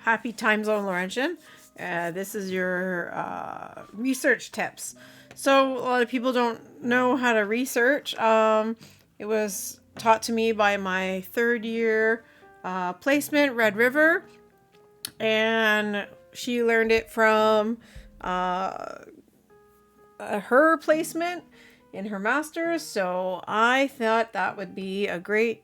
Happy Time Zone Laurentian. This is your research tips. So a lot of people don't know how to research. It was taught to me by my third year placement, Red River, and she learned it from her placement in her master's. So I thought that would be a great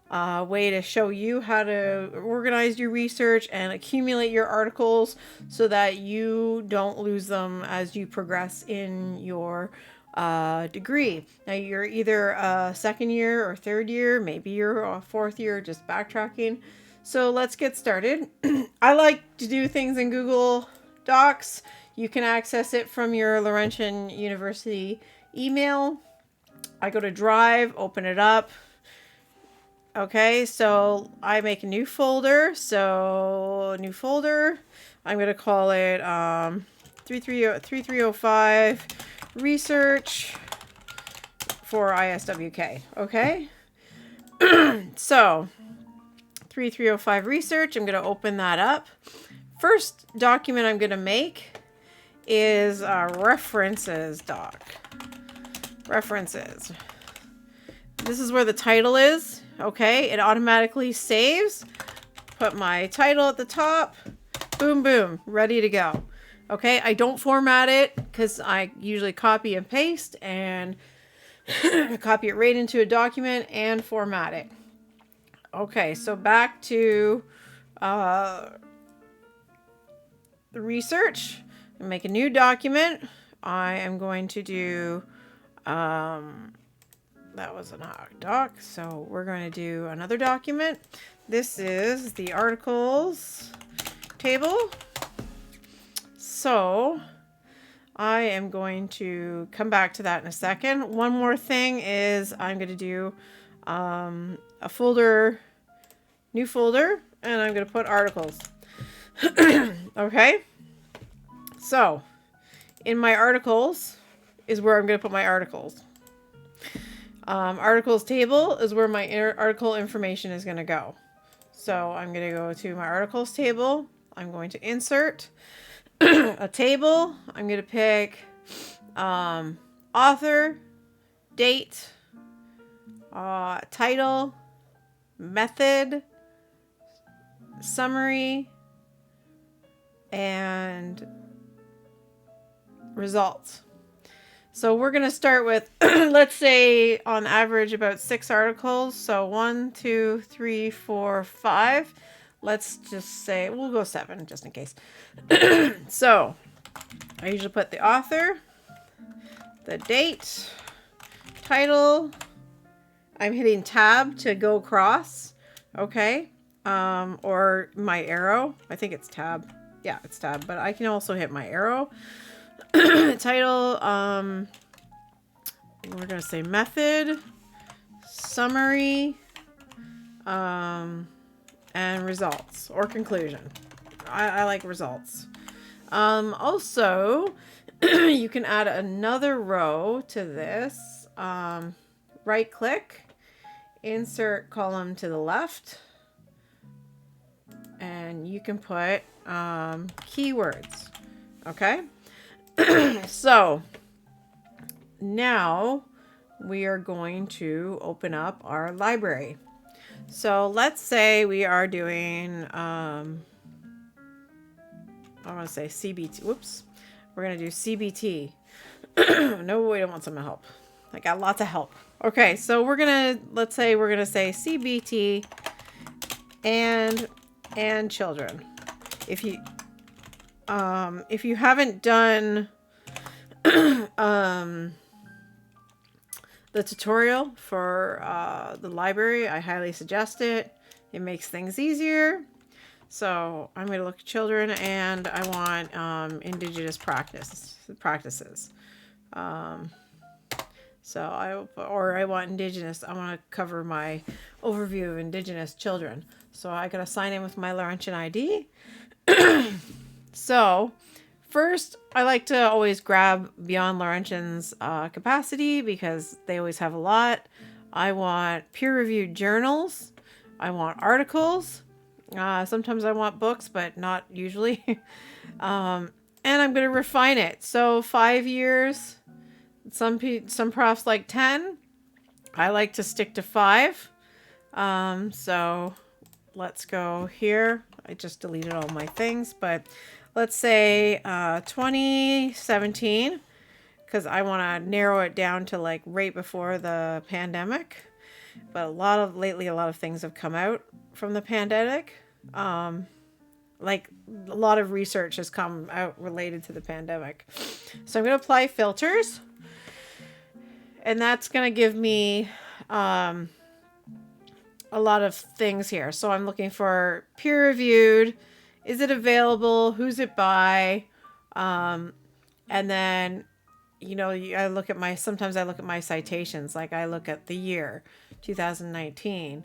way to show you how to organize your research and accumulate your articles so that you don't lose them as you progress in your degree. Now you're either a second year or third year, maybe you're a fourth year, just backtracking. So let's get started. I like to do things in Google Docs. You can access it from your Laurentian University email. I go to Drive, open it up. Okay, so I make a new folder. New folder. I'm going to call it 3305 Research for ISWK. Okay? So, 3305 Research. I'm going to open that up. First document I'm going to make is a references doc. References. This is where the title is. Okay, it automatically saves. Put my title at the top. Boom, boom, ready to go. Okay, I don't format it because I usually copy and paste and copy it right into a document and format it. Okay, so back to the research. Make a new document. I am going to do that was a doc, so we're going to do another document. This is the articles table. So I am going to come back to that in a second. One more thing is I'm going to do a folder, new folder, and I'm going to put articles. Okay. So in my articles is where I'm going to put my articles. Articles table is where my article information is going to go. So I'm going to go to my articles table. I'm going to insert a table. I'm going to pick author, date, title, method, summary, and results. So we're going to start with, let's say on average about 6 articles. So 1, 2, 3, 4, 5. Let's just say, we'll go 7 just in case. So I usually put the author, the date, title. I'm hitting tab to go across. Okay. Or my arrow. I think it's tab. Yeah, it's tab, but I can also hit my arrow. Title, we're going to say method, summary, and results or conclusion. I like results. Also, you can add another row to this. Right click, insert column to the left, and you can put keywords. Okay. So now we are going to open up our library. So let's say we are doing, I want to say CBT. Whoops. We're going to do CBT. No, we don't want some help. I got lots of help. Okay. So let's say we're going to say CBT and children. If you haven't done the tutorial for the library, I highly suggest it. It makes things easier. So I'm going to look at children, and I want Indigenous practices. So I want Indigenous. I want to cover my overview of Indigenous children. So I got to sign in with my Laurentian ID. So first, I like to always grab Beyond Laurentian's capacity because they always have a lot. I want peer-reviewed journals. I want articles. Sometimes I want books, but not usually. And I'm going to refine it. So 5 years. Some profs like 10. I like to stick to 5. So let's go here. I just deleted all my things, but let's say 2017, because I want to narrow it down to like right before the pandemic. But lately a lot of things have come out from the pandemic. Like a lot of research has come out related to the pandemic. So I'm going to apply filters, and that's going to give me a lot of things here. So I'm looking for peer reviewed. Is it available? Who's it by? And then, sometimes I look at my citations. Like I look at the year 2019,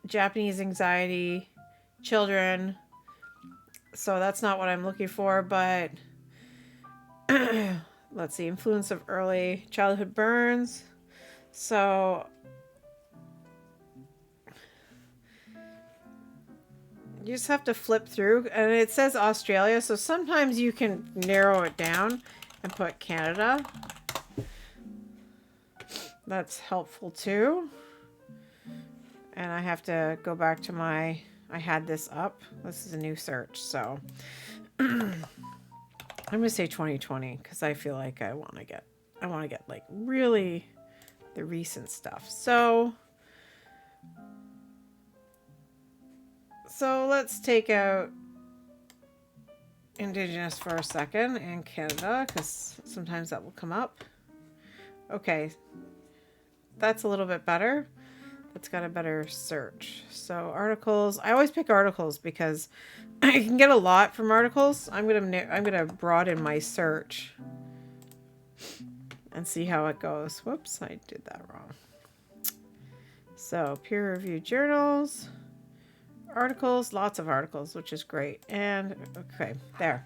Japanese anxiety, children. So that's not what I'm looking for, but let's see, influence of early childhood burns. So you just have to flip through, and it says Australia, so sometimes you can narrow it down and put Canada. That's helpful too. And I have to go back to I had this up. This is a new search, so I'm gonna say 2020 because I feel like I want to get like really the recent stuff. So let's take out Indigenous for a second and Canada, because sometimes that will come up. Okay, that's a little bit better. That's got a better search. So articles, I always pick articles because I can get a lot from articles. I'm gonna broaden my search and see how it goes. Whoops, I did that wrong. So peer-reviewed journals, articles, lots of articles, which is great. And okay, there.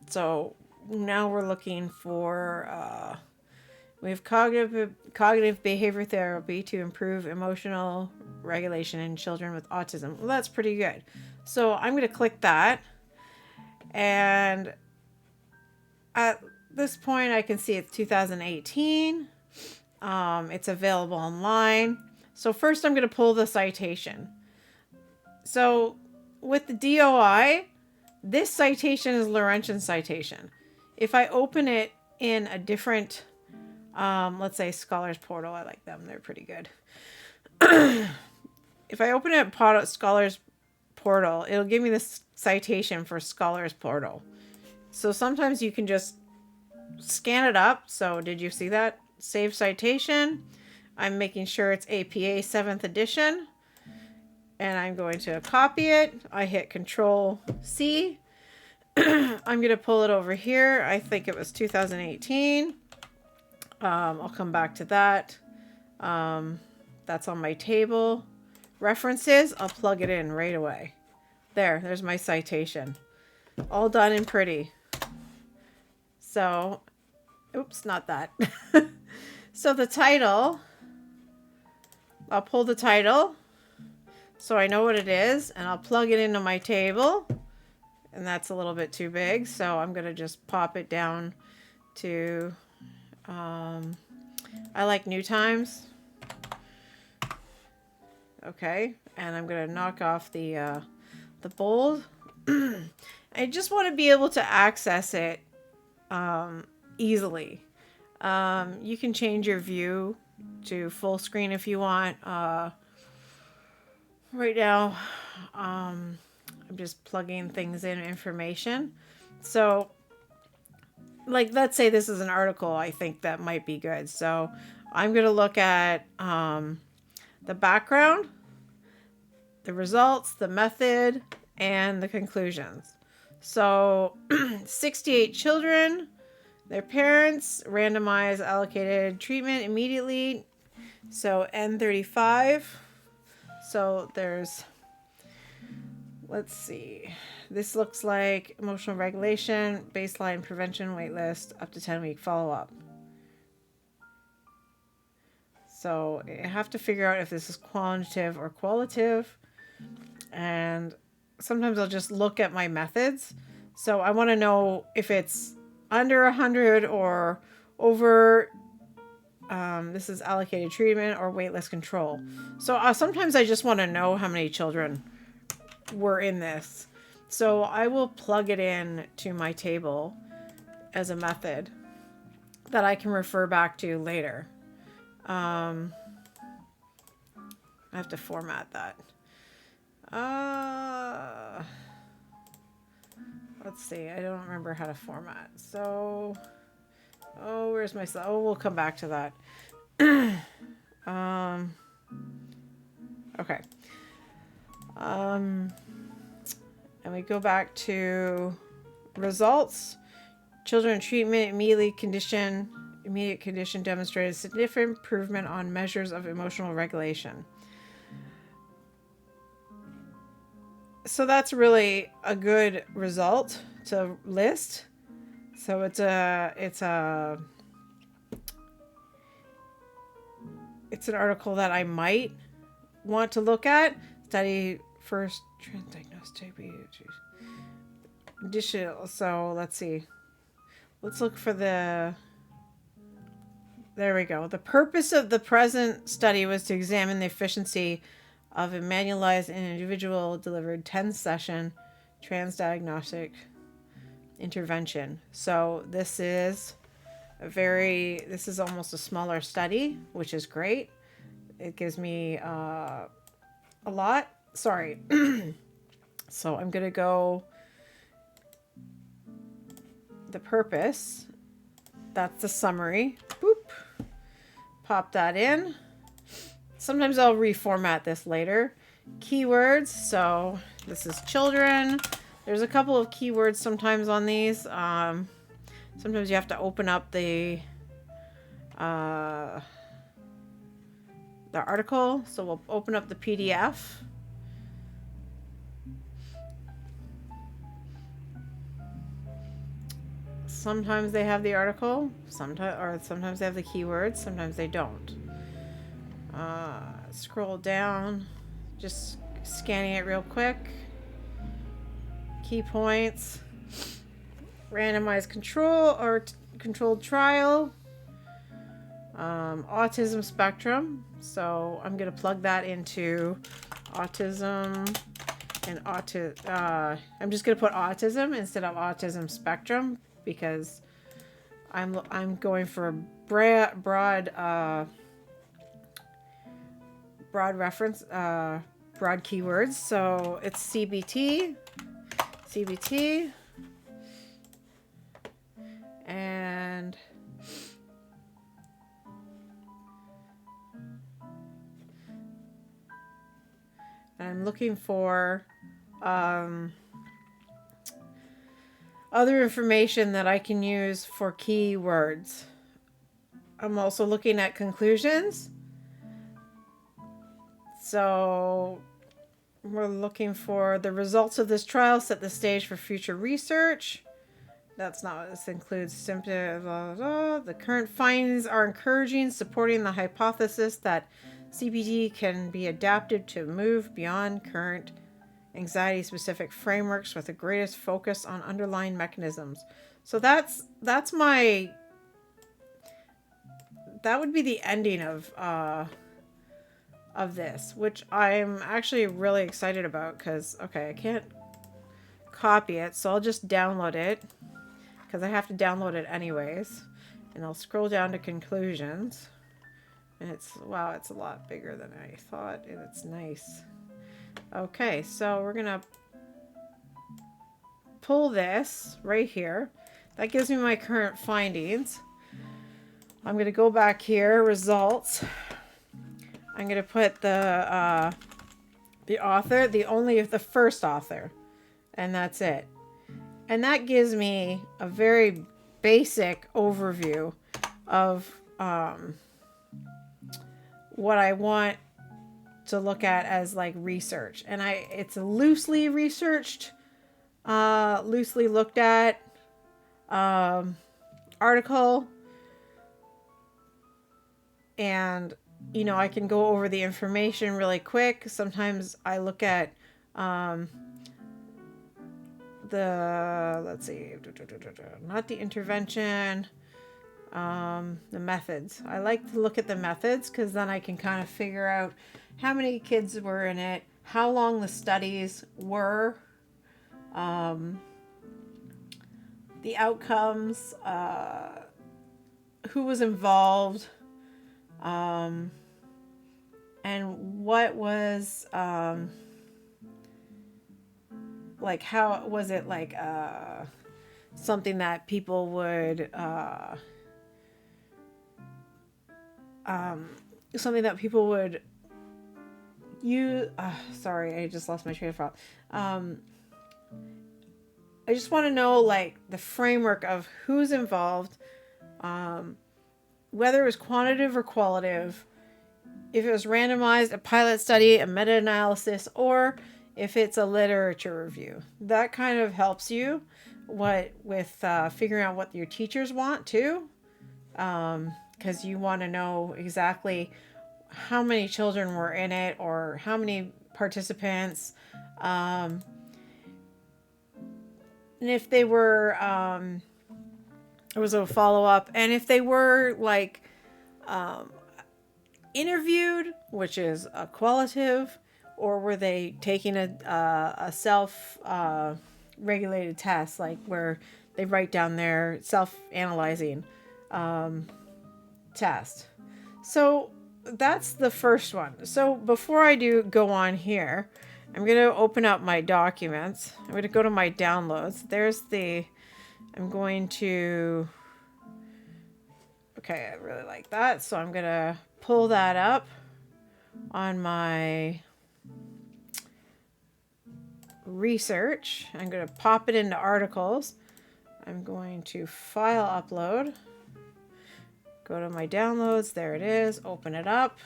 So now we're looking for we have cognitive behavior therapy to improve emotional regulation in children with autism. Well, that's pretty good. So I'm going to click that. And at this point, I can see it's 2018. It's available online. So first I'm going to pull the citation. So with the DOI, this citation is Laurentian citation. If I open it in a different let's say Scholars Portal. I like them. They're pretty good. If I open it at Scholars Portal, it'll give me this citation for Scholars Portal. So sometimes you can just scan it up. So did you see that? Save citation. I'm making sure it's APA 7th edition. And I'm going to copy it. I hit Control C. I'm going to pull it over here. I think it was 2018. I'll come back to that. That's on my table. References, I'll plug it in right away. There's my citation. All done and pretty. So, oops, not that. So the title, I'll pull the title so I know what it is, and I'll plug it into my table. And that's a little bit too big, so I'm going to just pop it down to... I like New Times. Okay, and I'm gonna knock off the bold. I just want to be able to access it easily. You can change your view to full screen if you want. Right now, I'm just plugging things in, information. So like, let's say this is an article I think that might be good. So I'm going to look at the background, the results, the method, and the conclusions. So 68 children, their parents, randomized, allocated treatment immediately. So N35. So there's, let's see. This looks like emotional regulation, baseline prevention, wait list, up to 10-week follow-up. So I have to figure out if this is quantitative or qualitative. And sometimes I'll just look at my methods. So I want to know if it's under 100 or over. This is allocated treatment or waitlist control. So sometimes I just want to know how many children were in this. So I will plug it in to my table as a method that I can refer back to later. I have to format that. Let's see. I don't remember how to format. So, where's my slide? Oh, we'll come back to that. Okay. And we go back to results. Children in treatment, immediate condition demonstrated significant improvement on measures of emotional regulation. So that's really a good result to list. So it's an article that I might want to look at. Study first diagnostic additional. So let's see. Let's look for there we go. The purpose of the present study was to examine the efficiency of a manualized and individual delivered 10-session transdiagnostic intervention. So this is almost a smaller study, which is great. It gives me a lot. Sorry. So I'm going to go the purpose. That's the summary. Boop. Pop that in. Sometimes I'll reformat this later. Keywords. So this is children. There's a couple of keywords sometimes on these. Sometimes you have to open up the article. So we'll open up the PDF. Sometimes they have the article, sometimes they have the keywords, sometimes they don't. Scroll down, just scanning it real quick. Key points, randomized control or controlled trial, autism spectrum. So I'm going to plug that into autism and I'm just going to put autism instead of autism spectrum, because I'm going for a broad reference, broad keywords. So it's CBT, and I'm looking for other information that I can use for keywords. I'm also looking at conclusions. So we're looking for the results of this trial set the stage for future research. That's not what this includes. Symptoms. The current findings are encouraging, supporting the hypothesis that CBT can be adapted to move beyond current anxiety-specific frameworks with the greatest focus on underlying mechanisms. So that would be the ending of this, which I'm actually really excited about, because I can't copy it, so I'll just download it, because I have to download it anyways, and I'll scroll down to conclusions, and it's a lot bigger than I thought, and it's nice. Okay, so we're gonna pull this right here. That gives me my current findings. I'm gonna go back here, results. I'm gonna put the author, the first author, and that's it. And that gives me a very basic overview of what I want to look at as like research. And it's a loosely researched, loosely looked at article. And I can go over the information really quick. Sometimes I look at let's see, not the intervention, the methods. I like to look at the methods because then I can kind of figure out how many kids were in it, how long the studies were, the outcomes, who was involved, and what was, like, how was it, like, something that people would, use. Sorry, I just lost my train of thought. I just want to know, like, the framework of who's involved, whether it was quantitative or qualitative, if it was randomized, a pilot study, a meta-analysis, or if it's a literature review. That kind of helps you with figuring out what your teachers want too, because you want to know exactly how many children were in it or how many participants, and if they were, it was a follow-up, and if they were, like, interviewed, which is a qualitative, or were they taking a self regulated test, like where they write down their self-analyzing test. So that's the first one. So before I go on here, I'm going to open up my documents. I'm going to go to my downloads. I'm going to, okay, I really like that. So I'm going to pull that up on my research. I'm going to pop it into articles. I'm going to file upload. Go to my downloads. There it is. Open it up.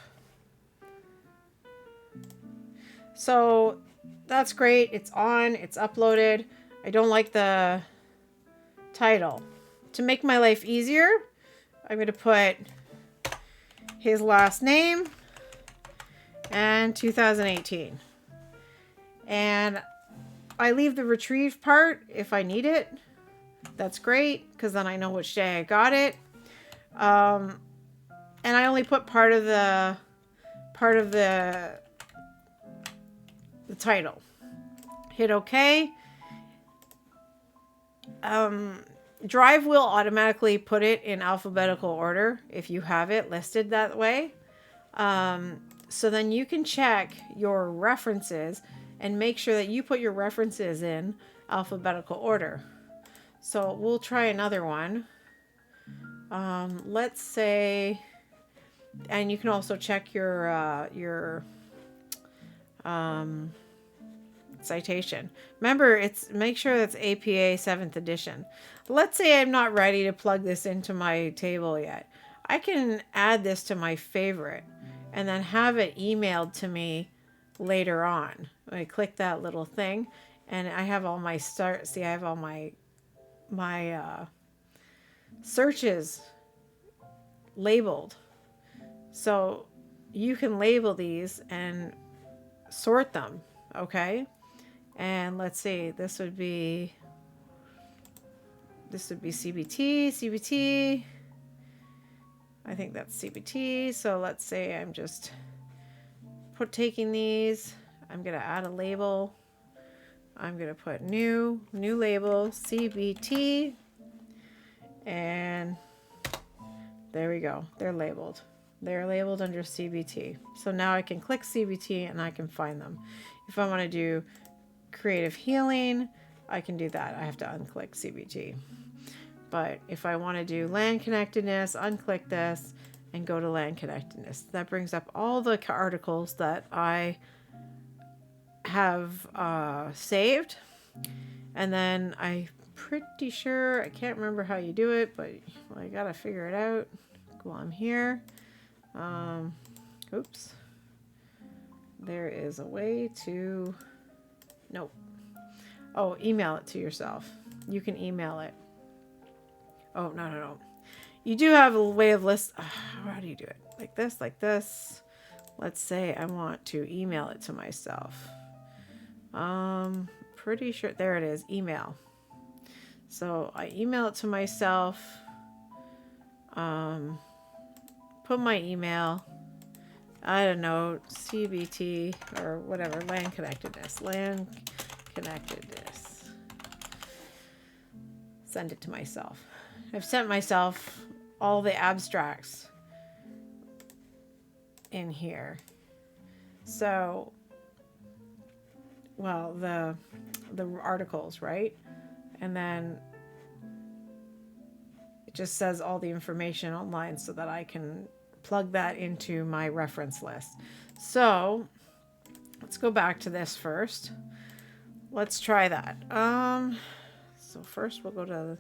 So that's great. It's on. It's uploaded. I don't like the title. To make my life easier, I'm going to put his last name and 2018. And I leave the retrieve part if I need it. That's great, because then I know which day I got it. And I only put part of the title. Hit OK. Drive will automatically put it in alphabetical order if you have it listed that way. So then you can check your references and make sure that you put your references in alphabetical order. So we'll try another one. Let's say, and you can also check your citation. Remember, make sure that's APA 7th edition. Let's say I'm not ready to plug this into my table yet. I can add this to my favorite and then have it emailed to me later on. I click that little thing and I have all my I have all my searches labeled. So you can label these and sort them, okay? And let's see, this would be CBT. I think that's CBT. So let's say I'm just taking these. I'm going to add a label. I'm going to put new label, CBT. And there we go. They're labeled. They're labeled under CBT. So now I can click CBT and I can find them. If I want to do creative healing, I can do that. I have to unclick CBT. But if I want to do land connectedness, unclick this and go to land connectedness. That brings up all the articles that I have saved. And then I'm pretty sure, I can't remember how you do it, but I gotta figure it out while I'm here. Oops. There is a way to, nope. Oh, email it to yourself. You can email it. Oh, no. you do have a way of list. How do you do it? Like this, like this. Let's say I want to email it to myself. Pretty sure, there it is, email. So I email it to myself. Put my email. I don't know, CBT or whatever, land connectedness. Send it to myself. I've sent myself all the abstracts in here. So, well, the articles, right? And then it just says all the information online so that I can plug that into my reference list. So let's go back to this first. Let's try that. So first we'll go to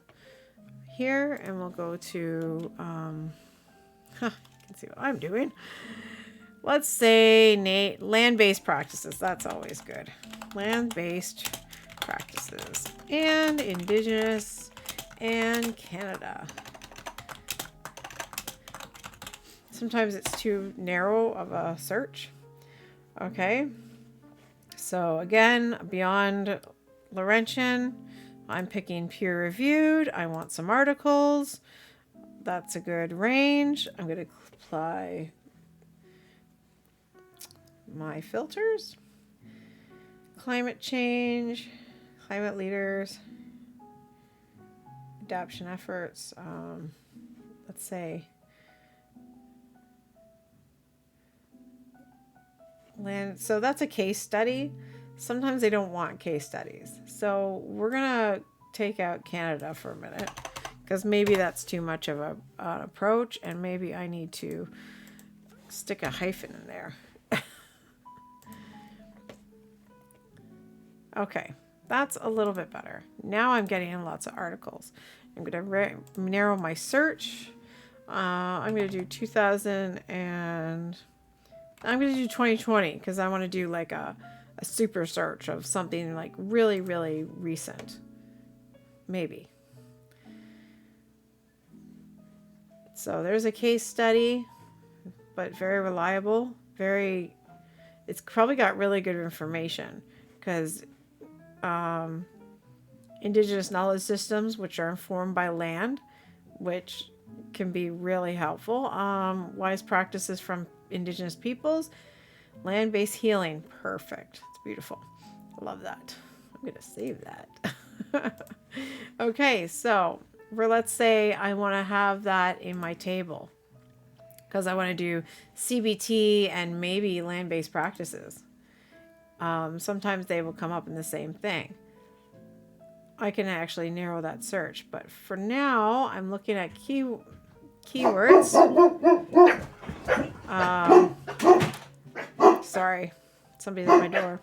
here and we'll go to, you can see what I'm doing. Let's say land-based practices. That's always good. Land-based practices and Indigenous and Canada. Sometimes it's too narrow of a search. Okay. So again, beyond Laurentian, I'm picking peer reviewed. I want some articles. That's a good range. I'm going to apply my filters. Climate change, climate leaders, adaptation efforts. Let's say land. So that's a case study. Sometimes they don't want case studies. So we're going to take out Canada for a minute because maybe that's too much of an approach and maybe I need to stick a hyphen in there. Okay, that's a little bit better. Now I'm getting lots of articles. I'm going to narrow my search. I'm going to do 2000 and I'm going to do 2020 because I want to do like a super search of something like really, really recent. Maybe. So there's a case study, but very reliable. It's probably got really good information because Indigenous knowledge systems, which are informed by land, which can be really helpful. Wise practices from Indigenous peoples. Land-based healing. Perfect. It's beautiful. I love that. I'm going to save that. Okay, so let's say I want to have that in my table because I want to do CBT and maybe land-based practices. Sometimes they will come up in the same thing. I can actually narrow that search, but for now I'm looking at keywords. Sorry, somebody's at my door.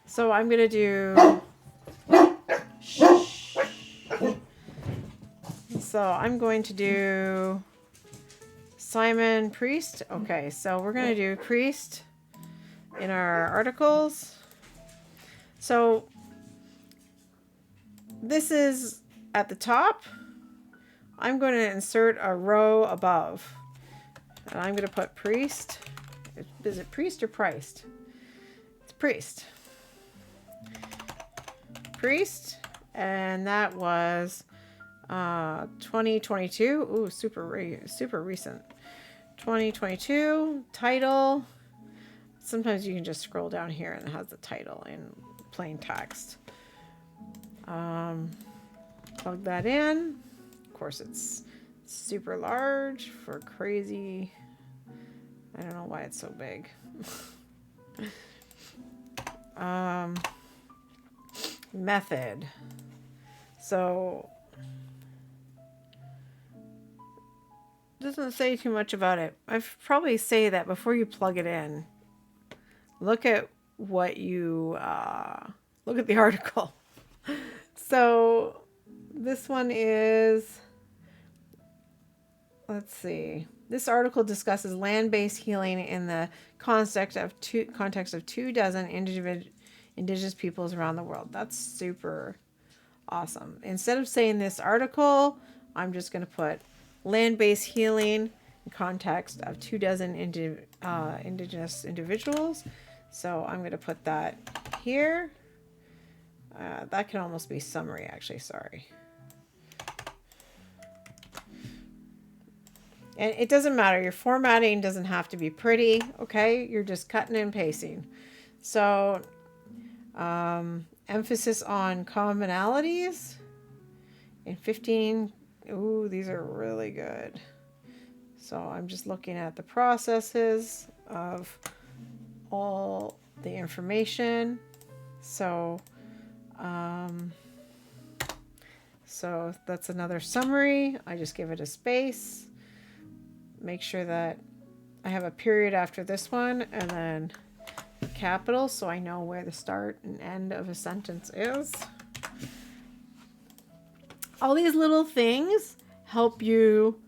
So I'm gonna do. So I'm going to do Simon Priest. Okay, so we're gonna do Priest in our articles. So this is at the top. I'm going to insert a row above. And I'm going to put priest. Is it priest or priced? It's priest. Priest. And that was 2022. Ooh, super recent. 2022. Title. Sometimes you can just scroll down here and it has the title in plain text. Plug that in. Of course, it's super large for crazy. I don't know why it's so big. Method. So doesn't say too much about it. I'd probably say that before you plug it in, look at what you look at the article. So this one is, let's see. This article discusses land-based healing in the context of 24 indigenous peoples around the world. That's super awesome. Instead of saying this article, I'm just going to put land-based healing in context of 24 indigenous individuals. So I'm going to put that here. That can almost be summary, actually. Sorry. And it doesn't matter. Your formatting doesn't have to be pretty, okay? You're just cutting and pasting. So, emphasis on commonalities in 15. Ooh, these are really good. So I'm just looking at the processes of all the information. So, so that's another summary. I just give it a space. Make sure that I have a period after this one and then capital so I know where the start and end of a sentence is. All these little things help you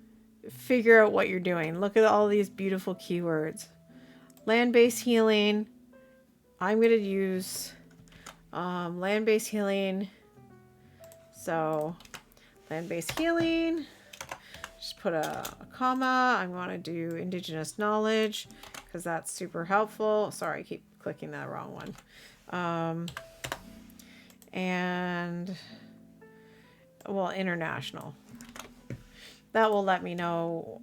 figure out what you're doing. Look at all these beautiful keywords. Land-based healing. I'm going to use land-based healing. So land-based healing. Just put a comma. I'm going to do indigenous knowledge because that's super helpful. Sorry, I keep clicking that wrong one. And, well, international. That will let me know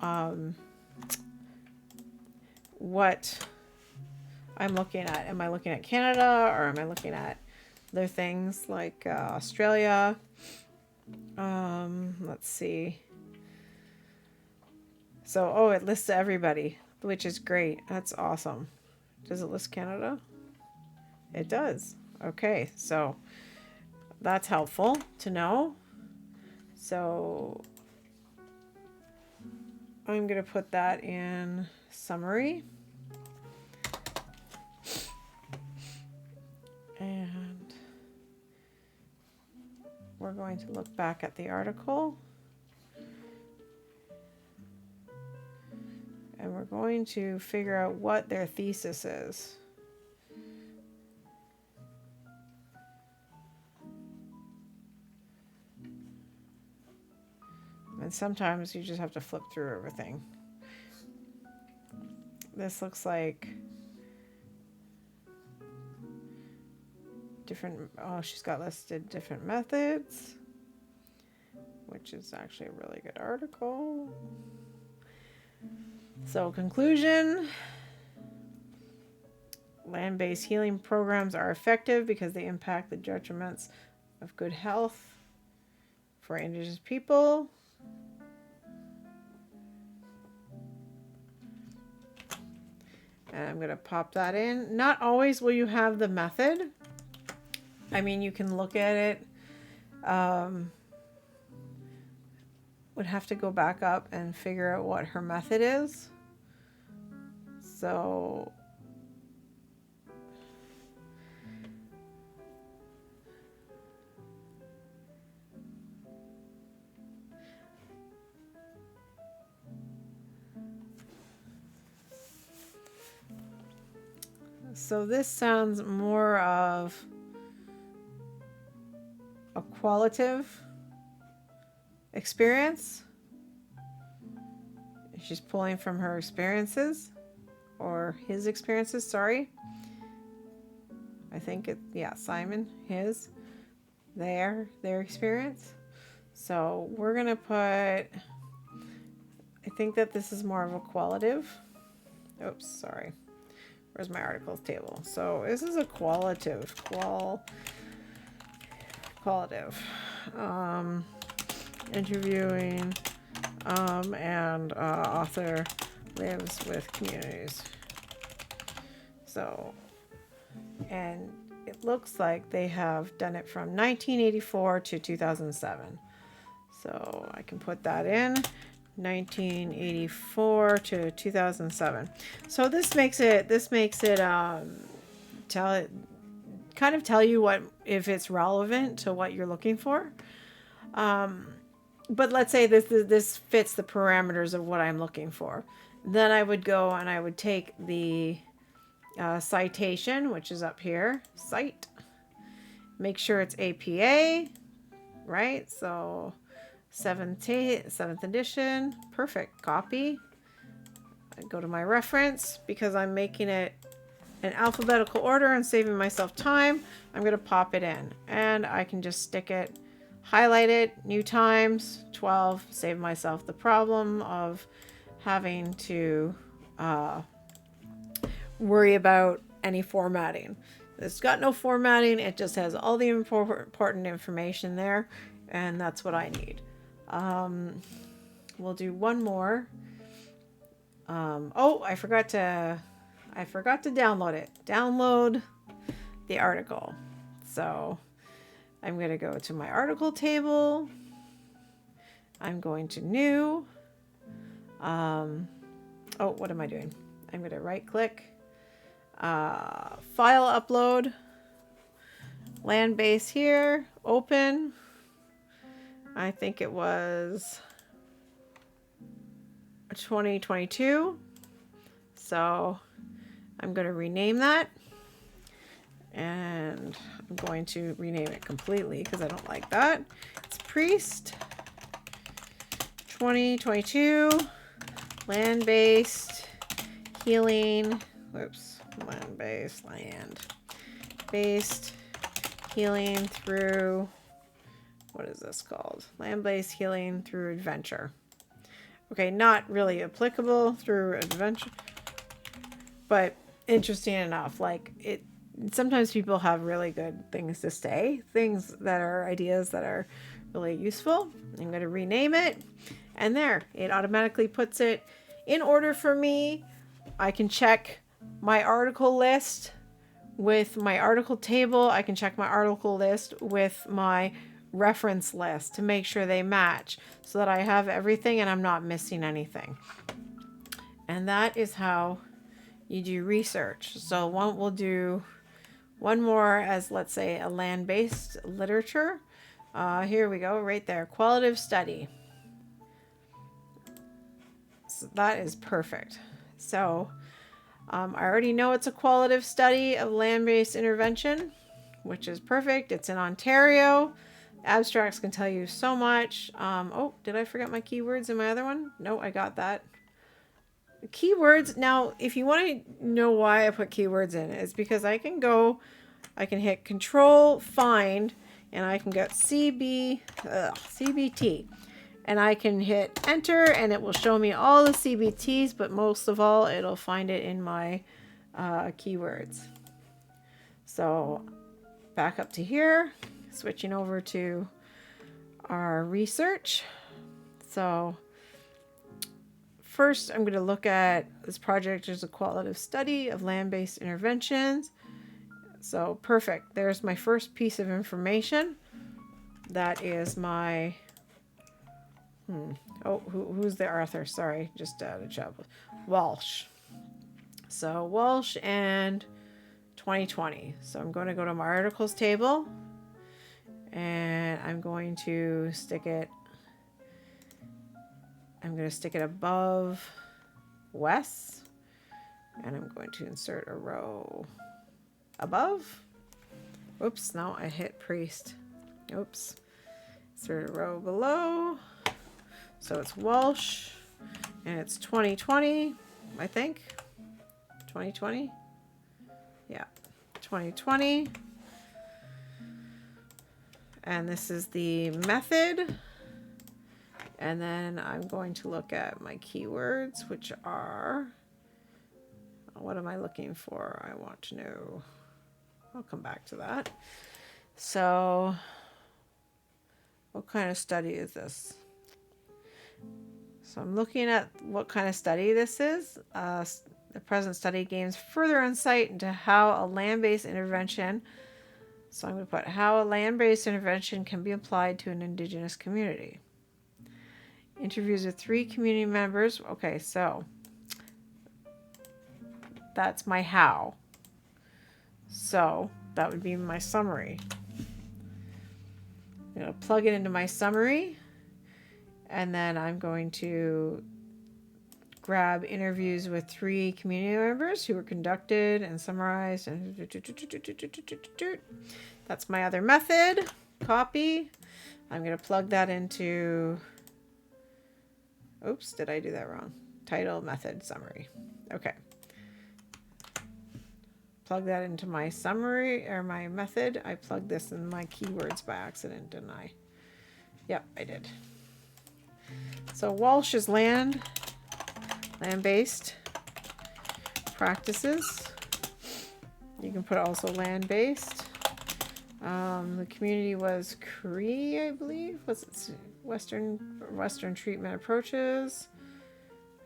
what I'm looking at. Am I looking at Canada or am I looking at other things like Australia? Let's see. So, oh, it lists everybody, which is great. That's awesome. Does it list Canada? It does. Okay, so that's helpful to know. So I'm going to put that in summary. And we're going to look back at the article. And we're going to figure out what their thesis is. And sometimes you just have to flip through everything. This looks like different, oh, she's got listed different methods, which is actually a really good article. So, conclusion, land-based healing programs are effective because they impact the detriments of good health for Indigenous people. And I'm going to pop that in. Not always will you have the method. I mean, you can look at it. Would have to go back up and figure out what her method is. So this sounds more of a qualitative experience. She's pulling from her experiences or his experiences, sorry. I think it, yeah, Simon, his, their experience. So we're going to put, I think that this is more of a qualitative. Oops, sorry. Where's my articles table? So this is a qualitative, interviewing, and author lives with communities. So, and it looks like they have done it from 1984 to 2007. So I can put that in. 1984 to 2007. So this makes it tell you what, if it's relevant to what you're looking for. But let's say this fits the parameters of what I'm looking for. Then I would go and I would take the citation, which is up here, cite. Make sure it's APA, right? So 7th edition. Perfect. Copy. I go to my reference because I'm making it in alphabetical order and saving myself time. I'm going to pop it in and I can just stick it, highlight it, new times, 12, save myself the problem of having to worry about any formatting. It's got no formatting. It just has all the important information there, and that's what I need. We'll do one more. Oh, I forgot to download it. Download the article. So I'm going to go to my article table. I'm going to new. Oh, what am I doing? I'm going to right click. File upload. Land base here. Open. I think it was 2022. So I'm going to rename that. And I'm going to rename it completely because I don't like that. It's Priest 2022 land-based healing. Whoops. Land-based healing through, what is this called? Land-based healing through adventure. Okay, not really applicable through adventure, but interesting enough. Like it, sometimes people have really good things to say, things that are ideas that are really useful. I'm going to rename it, and there, it automatically puts it in order for me. I can check my article list with my article table. I can check my article list with my reference list to make sure they match so that I have everything and I'm not missing anything. And that is how you do research. So we'll do one more as, let's say, a land-based literature. Here we go, right there, qualitative study. So that is perfect. So I already know it's a qualitative study of land-based intervention, which is perfect. It's in Ontario. Abstracts can tell you so much. Oh, did I forget my keywords in my other one? No, I got that. Keywords. Now, if you want to know why I put keywords in, it's because I can hit Control Find, and I can get CBT, and I can hit Enter, and it will show me all the CBTs, but most of all, it'll find it in my keywords. So back up to here, switching over to our research. So first, I'm going to look at this project as a qualitative study of land-based interventions. So perfect. There's my first piece of information. That is my... Oh, who's the author? Sorry, just out of job. Walsh. So Walsh and 2020. So I'm going to go to my articles table, and I'm going to stick it. I'm going to stick it above Wes, and I'm going to insert a row above. Oops, no, I hit Priest. Oops. Insert a row below. So it's Walsh, and it's 2020, I think. 2020? Yeah, 2020. And this is the method. And then I'm going to look at my keywords, which are, what am I looking for? I want to know. I'll come back to that. So, what kind of study is this? So I'm looking at what kind of study this is. The present study gains further insight into how a land-based intervention. So I'm going to put how a land-based intervention can be applied to an Indigenous community. Interviews with 3 community members. Okay, so that's my how. So that would be my summary. I'm going to plug it into my summary, and then I'm going to grab interviews with 3 community members who were conducted and summarized. And that's my other method. Copy. I'm going to plug that into, oops, did I do that wrong? Title, method, summary. Okay. Plug that into my summary or my method. I plugged this in my keywords by accident, didn't I? Yep, I did. So Walsh is land-based practices. You can put also land-based. The community was Cree, I believe. Was it Western treatment approaches?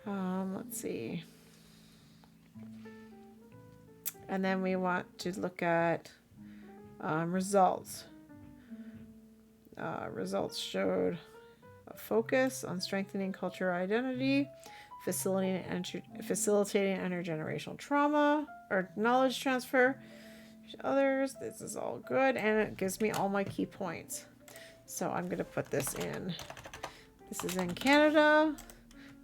Let's see. And then we want to look at results. Results showed a focus on strengthening cultural identity, facilitating intergenerational trauma or knowledge transfer to others. This is all good, and it gives me all my key points. So I'm going to put this in. This is in Canada.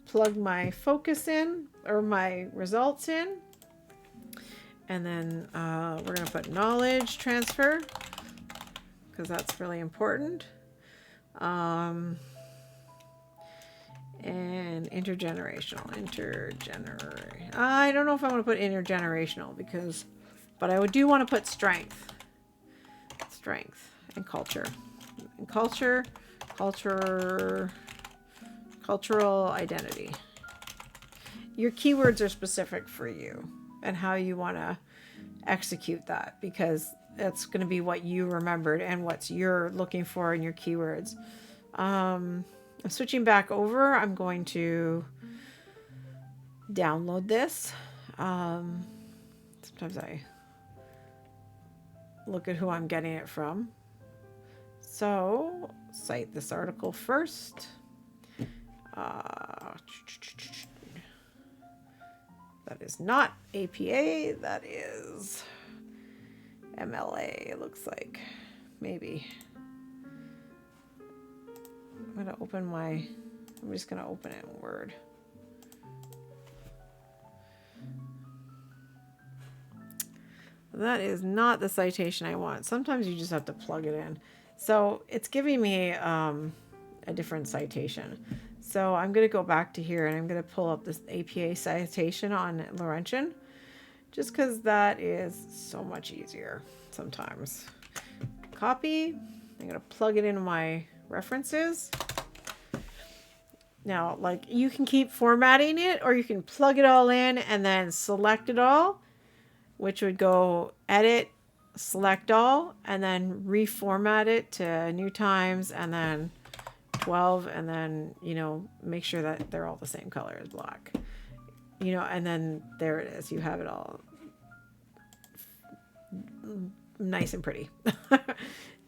Plug my focus in, or my results in. And then we're going to put knowledge transfer, because that's really important. And intergenerational. I don't know if I want to put intergenerational, but I do want to put strength and culture. And cultural identity. Your keywords are specific for you and how you want to execute that, because that's going to be what you remembered and what you're looking for in your keywords. I'm switching back over. I'm going to download this. Sometimes I look at who I'm getting it from. So, cite this article first. That is not APA, that is MLA, it looks like. Maybe. I'm just going to open it in Word. That is not the citation I want. Sometimes you just have to plug it in. So it's giving me a different citation. So I'm going to go back to here and I'm going to pull up this APA citation on Laurentian, just because that is so much easier sometimes. Copy. I'm going to plug it into my references. Now, like, you can keep formatting it, or you can plug it all in and then select it all, which would go edit, select all, and then reformat it to New Times, and then 12, and then, make sure that they're all the same color as black. And then there it is. You have it all nice and pretty.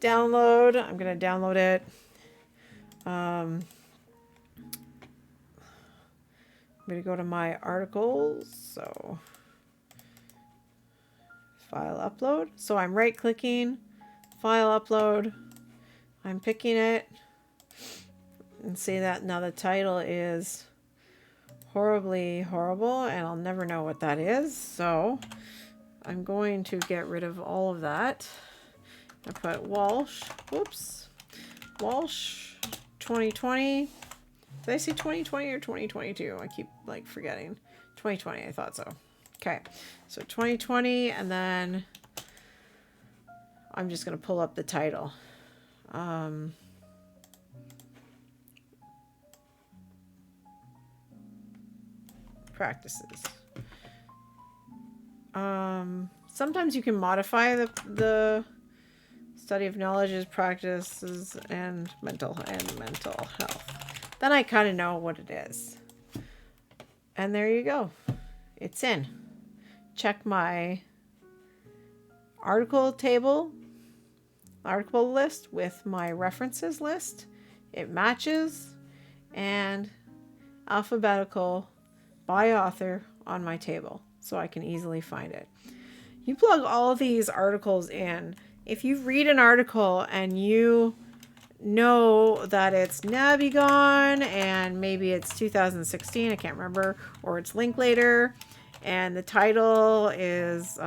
Download. I'm going to download it. I'm going to go to my articles. So file upload. So I'm right clicking, file upload. I'm picking it and see that now the title is horribly horrible, and I'll never know what that is. So I'm going to get rid of all of that. I put Walsh. Whoops. Walsh 2020. Did I say 2020 or 2022? I keep forgetting. 2020, I thought so. Okay. So 2020, and then I'm just going to pull up the title. Practices. Sometimes you can modify the study of knowledges, practices, and mental health. Then I kind of know what it is. And there you go. It's in. Check my article list with my references list. It matches, and alphabetical by author on my table, so I can easily find it. You plug all of these articles in. If you read an article and you know that it's Navigon and maybe it's 2016, I can't remember, or it's Linklater, and the title is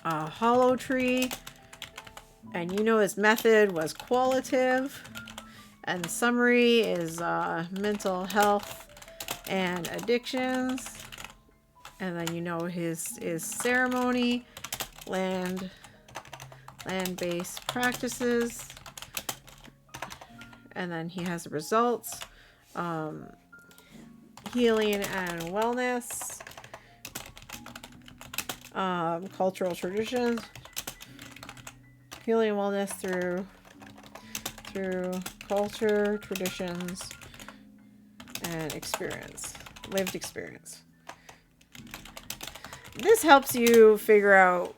Hollow Tree, And you know his method was qualitative, and the summary is mental health and addictions. And then you know his is ceremony, land-based practices. And then he has the results, healing and wellness, cultural traditions, healing and wellness through culture, traditions, and experience, lived experience. This helps you figure out,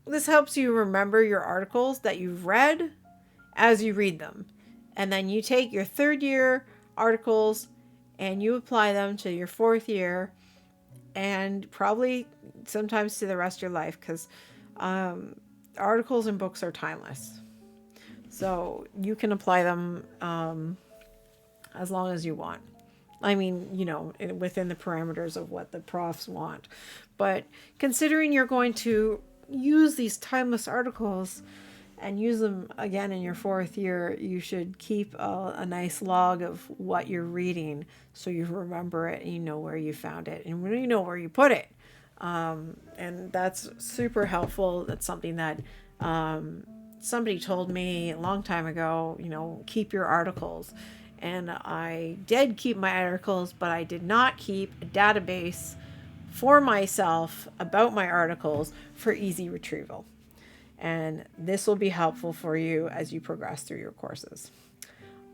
this helps you remember your articles that you've read as you read them. And then you take your third year articles and you apply them to your fourth year and probably sometimes to the rest of your life, because articles and books are timeless. So you can apply them as long as you want. I mean, you know, within the parameters of what the profs want. But considering you're going to use these timeless articles and use them again in your fourth year, you should keep a nice log of what you're reading so you remember it and you know where you found it and you know where you put it. And that's super helpful. That's something that somebody told me a long time ago, you know, keep your articles. And I did keep my articles, but I did not keep a database for myself about my articles for easy retrieval. And this will be helpful for you as you progress through your courses.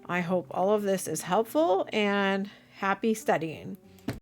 I hope all of this is helpful, and happy studying.